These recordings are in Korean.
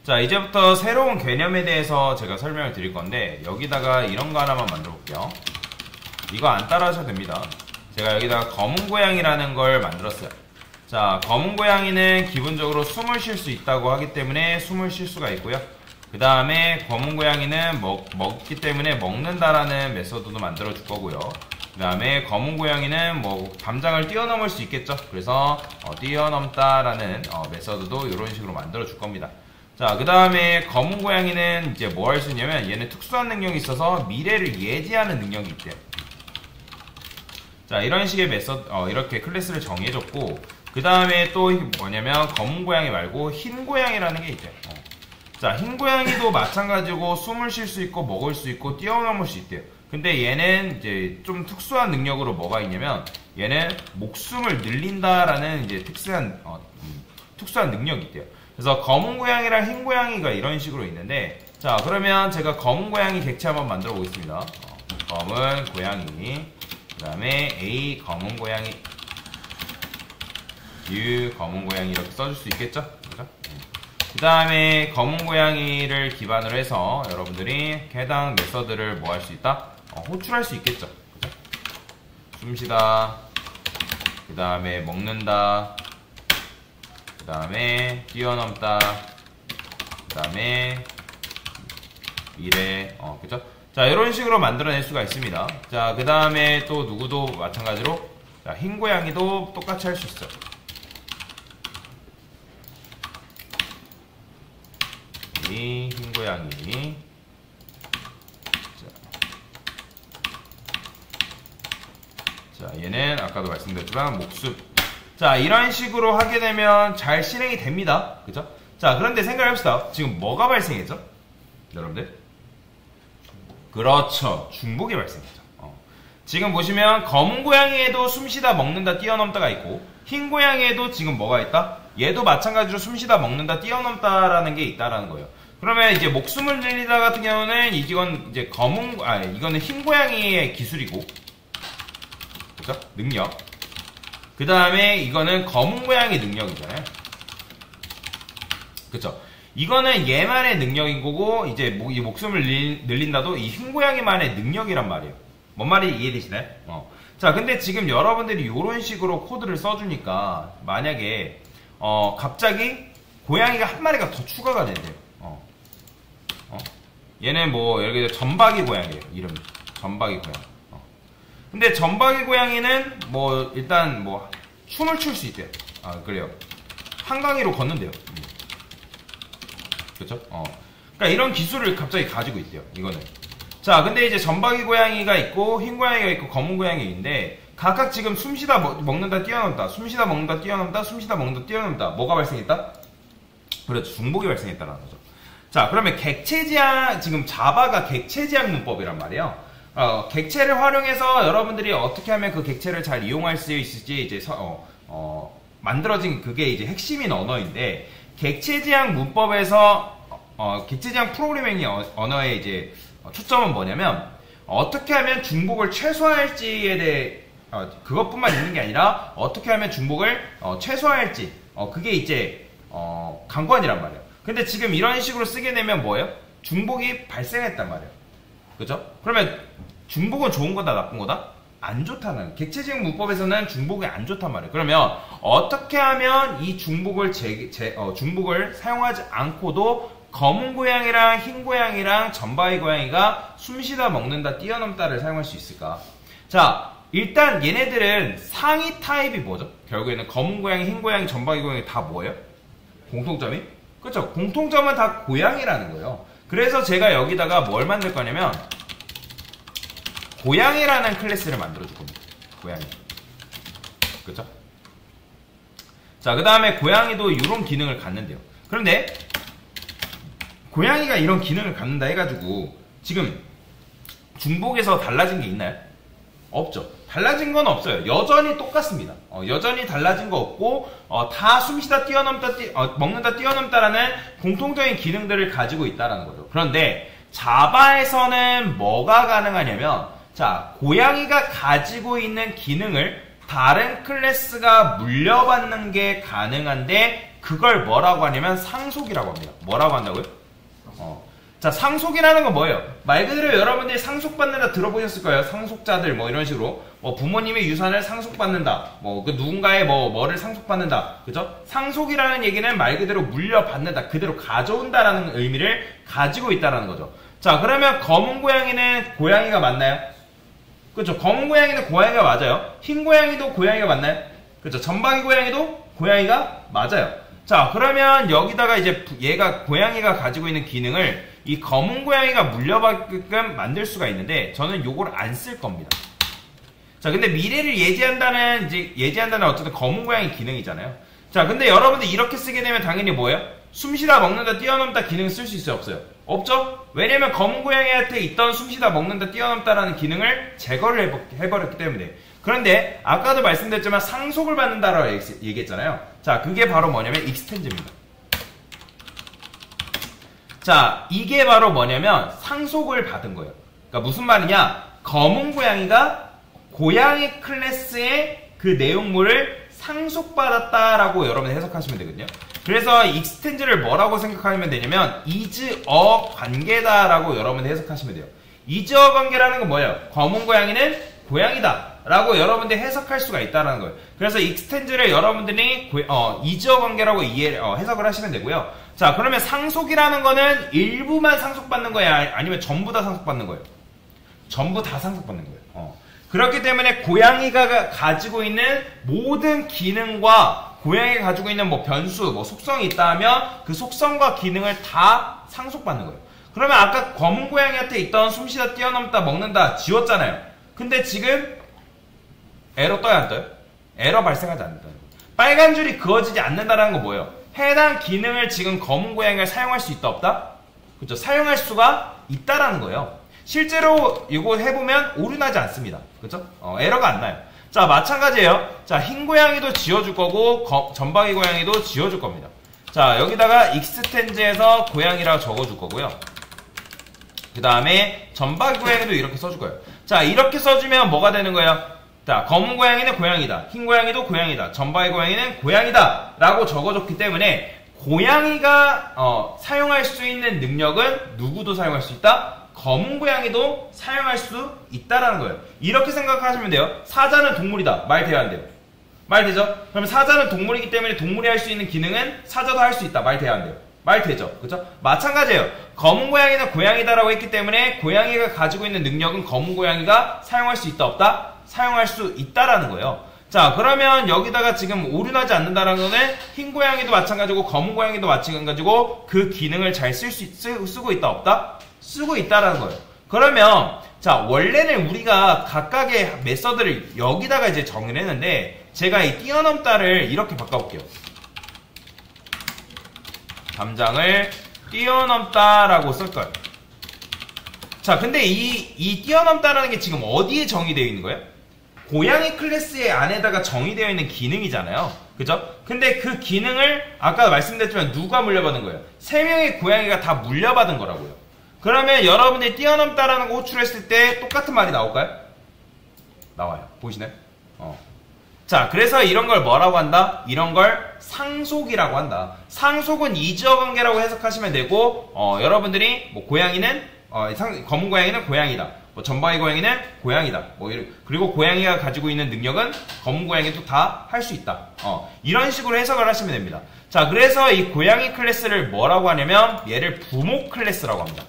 자, 이제부터 새로운 개념에 대해서 제가 설명을 드릴 건데, 여기다가 이런 거 하나만 만들어 볼게요. 이거 안 따라하셔도 됩니다. 제가 여기다가 검은 고양이라는 걸 만들었어요. 자, 검은 고양이는 기본적으로 숨을 쉴 수 있다고 하기 때문에 숨을 쉴 수가 있고요. 그 다음에 검은 고양이는 먹기 때문에 먹는다라는 메소드도 만들어 줄 거고요. 그 다음에 검은 고양이는 뭐 담장을 뛰어넘을 수 있겠죠. 그래서 뛰어넘다라는 메소드도 이런 식으로 만들어 줄 겁니다. 자, 그 다음에 검은 고양이는 이제 뭐 할 수 있냐면, 얘는 특수한 능력이 있어서 미래를 예지하는 능력이 있대요. 자, 이런 식의 메소드, 이렇게 클래스를 정해줬고, 그 다음에 또 뭐냐면 검은 고양이 말고 흰 고양이라는 게 있대요. 자, 흰 고양이도 마찬가지고 숨을 쉴 수 있고 먹을 수 있고 뛰어넘을 수 있대요. 근데 얘는 이제 좀 특수한 능력으로 뭐가 있냐면, 얘는 목숨을 늘린다라는 이제 특수한 능력이 있대요. 그래서 검은 고양이랑 흰 고양이가 이런 식으로 있는데, 자, 그러면 제가 검은 고양이 객체 한번 만들어 보겠습니다. 검은 고양이, 그 다음에 A 검은 고양이, U 검은 고양이 이렇게 써줄 수 있겠죠? 그죠? 그 다음에 검은 고양이를 기반으로 해서 여러분들이 해당 메서드를 뭐 할 수 있다? 호출할 수 있겠죠? 그죠? 숨쉬다, 그 다음에 먹는다, 그 다음에 뛰어넘다, 그 다음에 미래, 그죠? 자, 이런 식으로 만들어낼 수가 있습니다. 자, 그 다음에 또 누구도 마찬가지로, 자, 흰 고양이도 똑같이 할 수 있어요. 흰 고양이. 자, 얘는 아까도 말씀드렸지만 목숨. 자, 이런 식으로 하게 되면 잘 실행이 됩니다. 그죠? 자, 그런데 생각해봅시다. 지금 뭐가 발생했죠? 여러분들? 그렇죠. 중복이 발생했죠. 지금 보시면 검은 고양이에도 숨쉬다, 먹는다, 뛰어넘다가 있고, 흰 고양이에도 지금 뭐가 있다? 얘도 마찬가지로 숨쉬다, 먹는다, 뛰어넘다라는 게 있다라는 거예요. 그러면 이제 목숨을 늘리다 같은 경우는 이건 이제 이거는 흰 고양이의 기술이고, 그죠? 능력. 그 다음에 이거는 검은 고양이 능력이잖아요. 그쵸? 이거는 얘만의 능력인 거고, 이제 이 목숨을 늘린다도 이 흰 고양이만의 능력이란 말이에요. 뭔 말이 이해되시나요? 자, 근데 지금 여러분들이 이런 식으로 코드를 써주니까, 만약에 갑자기 고양이가 한 마리가 더 추가가 된대요. 얘는 뭐 예를 들어 전박이 고양이에요. 이름이 전박이 고양이. 근데 전박이 고양이는 뭐 일단 뭐 춤을 출 수 있대요. 그래요. 한강위로 걷는데요. 그렇죠? 그러니까 이런 기술을 갑자기 가지고 있대요. 이거는. 자, 근데 이제 전박이 고양이가 있고 흰 고양이가 있고 검은 고양이인데, 각각 지금 숨쉬다 먹는다 뛰어넘다, 숨쉬다 먹는다 뛰어넘다, 숨쉬다 먹는다 뛰어넘다, 뭐가 발생했다? 그렇죠. 중복이 발생했다는 거죠. 자, 그러면 객체지향, 지금 자바가 객체지향 문법이란 말이에요. 객체를 활용해서 여러분들이 어떻게 하면 그 객체를 잘 이용할 수 있을지 이제 만들어진 그게 이제 핵심인 언어인데, 객체지향 문법에서 객체지향 프로그래밍 언어의 이제 초점은 뭐냐면, 어떻게 하면 중복을 최소화할지에 대해 그것뿐만 있는 게 아니라 어떻게 하면 중복을 최소화할지, 그게 이제 관건이란 말이에요. 근데 지금 이런 식으로 쓰게 되면 뭐예요? 중복이 발생했단 말이에요. 그죠? 그러면 중복은 좋은 거다, 나쁜 거다? 안 좋다는, 객체지향 문법에서는 중복이 안 좋단 말이에요. 그러면 어떻게 하면 이 중복을 중복을 사용하지 않고도 검은 고양이랑 흰 고양이랑 전바이 고양이가 숨쉬다, 먹는다, 뛰어넘다를 사용할 수 있을까? 자, 일단 얘네들은 상위 타입이 뭐죠? 결국에는 검은 고양이, 흰 고양이, 전바이 고양이 다 뭐예요? 공통점이? 그렇죠? 공통점은 다 고양이라는 거예요. 그래서 제가 여기다가 뭘 만들 거냐면, 고양이라는 클래스를 만들어 줄 겁니다. 고양이. 그렇죠? 자, 그 다음에 고양이도 이런 기능을 갖는데요. 그런데 고양이가 이런 기능을 갖는다 해가지고 지금 중복에서 달라진 게 있나요? 없죠. 달라진 건 없어요. 여전히 똑같습니다. 여전히 달라진 거 없고, 다 숨쉬다, 뛰어넘다, 먹는다, 뛰어넘다라는 공통적인 기능들을 가지고 있다는 거죠. 그런데 자바에서는 뭐가 가능하냐면, 자, 고양이가 가지고 있는 기능을 다른 클래스가 물려받는 게 가능한데, 그걸 뭐라고 하냐면 상속이라고 합니다. 뭐라고 한다고요? 자, 상속이라는 건 뭐예요? 말 그대로 여러분들이 상속받는다 들어보셨을 거예요. 상속자들 뭐 이런 식으로 뭐 부모님의 유산을 상속받는다, 뭐 그 누군가의 뭐를 상속받는다, 그죠? 상속이라는 얘기는 말 그대로 물려받는다, 그대로 가져온다라는 의미를 가지고 있다라는 거죠. 자, 그러면 검은 고양이는 고양이가 맞나요? 그렇죠. 검은 고양이는 고양이가 맞아요. 흰 고양이도 고양이가 맞나요? 그렇죠. 점박이 고양이도 고양이가 맞아요. 자, 그러면 여기다가 이제 얘가 고양이가 가지고 있는 기능을 이 검은 고양이가 물려받게끔 만들 수가 있는데 저는 요걸 안 쓸 겁니다. 자, 근데 미래를 예지한다는 어쨌든 검은 고양이 기능이잖아요. 자, 근데 여러분들 이렇게 쓰게 되면 당연히 뭐예요? 숨쉬다, 먹는다, 뛰어넘다 기능을 쓸 수 있어요, 없어요? 없죠? 왜냐면 검은 고양이한테 있던 숨쉬다, 먹는다, 뛰어넘다라는 기능을 제거를 해버렸기 때문에. 그런데 아까도 말씀드렸지만 상속을 받는다라고 얘기했잖아요. 자, 그게 바로 뭐냐면 익스텐즈입니다. 자, 이게 바로 뭐냐면 상속을 받은 거예요. 그러니까 무슨 말이냐? 검은 고양이가 고양이 클래스의 그 내용물을 상속받았다라고 여러분 해석하시면 되거든요. 그래서 익스텐즈를 뭐라고 생각하면 되냐면 이즈어 관계다라고 여러분 해석하시면 돼요. 이즈어 관계라는 건 뭐예요? 검은 고양이는 고양이다 라고 여러분들이 해석할 수가 있다는 거예요. 그래서 익스텐즈를 여러분들이 이즈어 관계라고 해석을 하시면 되고요. 자, 그러면 상속이라는 거는 일부만 상속받는 거예요? 아니면 전부 다 상속받는 거예요? 전부 다 상속받는 거예요. 그렇기 때문에 고양이가 가지고 있는 모든 기능과 고양이가 가지고 있는 뭐 변수, 뭐 속성이 있다 하면 그 속성과 기능을 다 상속받는 거예요. 그러면 아까 검은 고양이한테 있던 숨쉬다, 뛰어넘다, 먹는다 지웠잖아요. 근데 지금 에러 떠요, 안 떠요? 에러 발생하지 않는다는 거예요. 빨간 줄이 그어지지 않는다는 건 뭐예요? 해당 기능을 지금 검은 고양이가 사용할 수 있다, 없다? 그렇죠? 사용할 수가 있다라는 거예요. 실제로 이거 해보면 오류나지 않습니다. 그렇죠? 에러가 안 나요. 자, 마찬가지예요. 자, 흰 고양이도 지워줄 거고 점박이 고양이도 지워줄 겁니다. 자, 여기다가 익스텐즈에서 고양이라고 적어줄 거고요. 그 다음에 점박이 고양이도 이렇게 써줄 거예요. 자, 이렇게 써주면 뭐가 되는 거예요? 자, 검은 고양이는 고양이다, 흰 고양이도 고양이다, 점박이 고양이는 고양이다 라고 적어줬기 때문에 고양이가 사용할 수 있는 능력은 누구도 사용할 수 있다? 검은 고양이도 사용할 수 있다라는 거예요. 이렇게 생각하시면 돼요. 사자는 동물이다. 말 돼야 안 돼요? 말 되죠? 그럼 사자는 동물이기 때문에 동물이 할 수 있는 기능은 사자도 할 수 있다. 말 돼야 안 돼요? 말 되죠? 그죠? 마찬가지예요. 검은 고양이는 고양이다라고 했기 때문에 고양이가 가지고 있는 능력은 검은 고양이가 사용할 수 있다, 없다? 사용할 수 있다라는 거예요. 자, 그러면 여기다가 지금 오류나지 않는다라는 거는 흰 고양이도 마찬가지고 검은 고양이도 마찬가지고 그 기능을 잘 쓰고 있다, 없다? 쓰고 있다라는 거예요. 그러면 자, 원래는 우리가 각각의 메서드를 여기다가 이제 정의를 했는데 제가 이 뛰어넘다를 이렇게 바꿔볼게요. 담장을 뛰어넘다라고 쓸 거예요. 자, 근데 이 뛰어넘다라는 게 지금 어디에 정의되어 있는 거예요? 고양이 클래스의 안에다가 정의되어 있는 기능이잖아요. 그죠? 근데 그 기능을 아까 말씀드렸지만 누가 물려받은 거예요? 3명의 고양이가 다 물려받은 거라고요. 그러면 여러분들이 뛰어넘다라는 거 호출했을 때 똑같은 말이 나올까요? 나와요. 보이시나요? 자, 그래서 이런 걸 뭐라고 한다? 이런 걸 상속이라고 한다. 상속은 이즈어 관계라고 해석하시면 되고, 여러분들이 뭐 고양이는 검은 고양이는 고양이다. 뭐 점박이 고양이는 고양이다. 그리고 고양이가 가지고 있는 능력은 검은 고양이도 다 할 수 있다. 이런 식으로 해석을 하시면 됩니다. 자, 그래서 이 고양이 클래스를 뭐라고 하냐면 얘를 부모 클래스라고 합니다.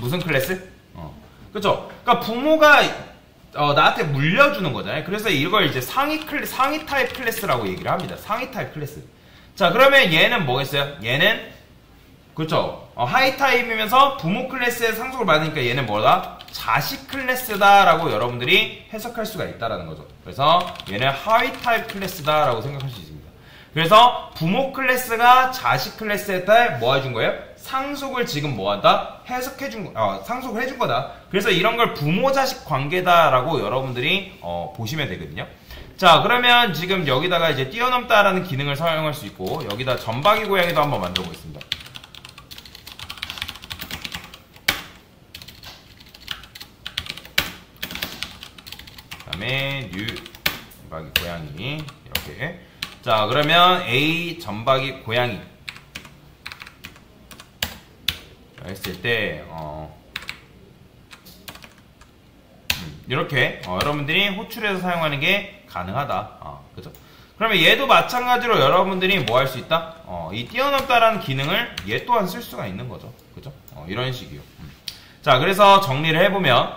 무슨 클래스? 그쵸? 그러니까 부모가 나한테 물려주는 거잖아요. 그래서 이걸 이제 상위 타입 클래스라고 얘기를 합니다. 상위 타입 클래스. 자, 그러면 얘는 뭐겠어요? 얘는 그렇죠. 하이 타입이면서 부모 클래스에 상속을 받으니까 얘는 뭐다? 자식 클래스다라고 여러분들이 해석할 수가 있다라는 거죠. 그래서 얘는 하위 타입 클래스다라고 생각할 수 있습니다. 그래서 부모 클래스가 자식 클래스에 뭐 해준 거예요? 상속을 지금 뭐 한다? 상속을 해준 거다. 그래서 이런 걸 부모 자식 관계다라고 여러분들이 보시면 되거든요. 자, 그러면 지금 여기다가 이제 뛰어넘다라는 기능을 사용할 수 있고 여기다 점박이 고양이도 한번 만들어 보겠습니다. 그 다음에 뉴 점박이 고양이 이렇게 자, 그러면 A 점박이 고양이 했을 때 이렇게 여러분들이 호출해서 사용하는 게 가능하다. 그죠? 그러면 얘도 마찬가지로 여러분들이 뭐 할 수 있다? 이 뛰어넘다라는 기능을 얘 또한 쓸 수가 있는 거죠. 그죠? 이런 식이요. 자, 그래서 정리를 해보면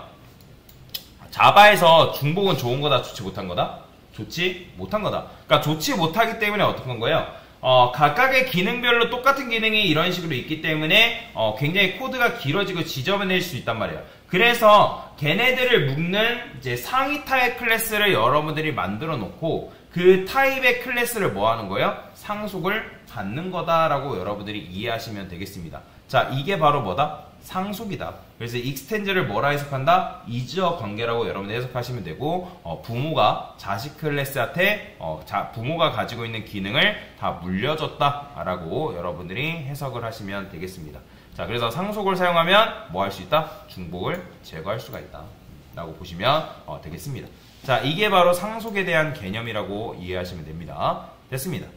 자바에서 중복은 좋은 거다, 좋지 못한 거다? 좋지 못한 거다. 그러니까 좋지 못하기 때문에 어떻게 한 거예요? 각각의 기능별로 똑같은 기능이 이런 식으로 있기 때문에 굉장히 코드가 길어지고 지저분해질 수 있단 말이에요. 그래서 걔네들을 묶는 이제 상위 타입 클래스를 여러분들이 만들어 놓고 그 타입의 클래스를 뭐 하는 거예요? 상속을 받는 거다라고 여러분들이 이해하시면 되겠습니다. 자, 이게 바로 뭐다? 상속이다. 그래서 익스텐즈를 뭐라 해석한다? 이즈어 관계라고 여러분들 해석하시면 되고, 부모가 자식 클래스한테 부모가 가지고 있는 기능을 다 물려줬다라고 여러분들이 해석을 하시면 되겠습니다. 자, 그래서 상속을 사용하면 뭐 할 수 있다? 중복을 제거할 수가 있다 라고 보시면 되겠습니다. 자, 이게 바로 상속에 대한 개념이라고 이해하시면 됩니다. 됐습니다.